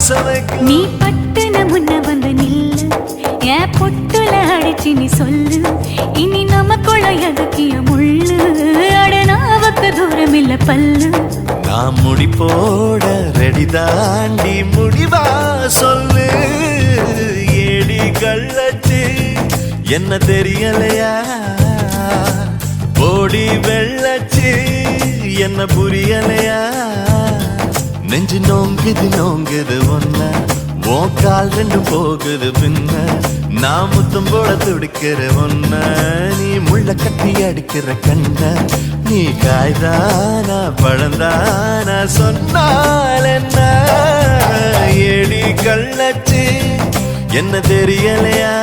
நீ பட்டுன முன்ன வந்து நில்லு என் பொட்டுல அடிச்சு நீ சொல்லு இனி நமக்குள்ள எதுக்கிய முள்ளு அடனாவுக்கு தூரம் இல்ல பல்லு நான் முடி போட ரெடி தாண்டி முடிவா சொல்லு ஏடி கள்ளச்சு என்ன தெரியலையா ஓடி வெள்ளச்சு என்ன புரியலையா நெஞ்சு நோங்குது ஒன்ன உன் கால் ரெண்டு போகுது பின்ன நான் முத்தம் போட துடிக்கிற ஒன்ன நீ முள்ள கட்டி அடிக்கிற கண்ண நீ காய்தானா பழந்தானா சொன்னால் என்ன ஏடி கள்ளச்சு என்ன தெரியலையா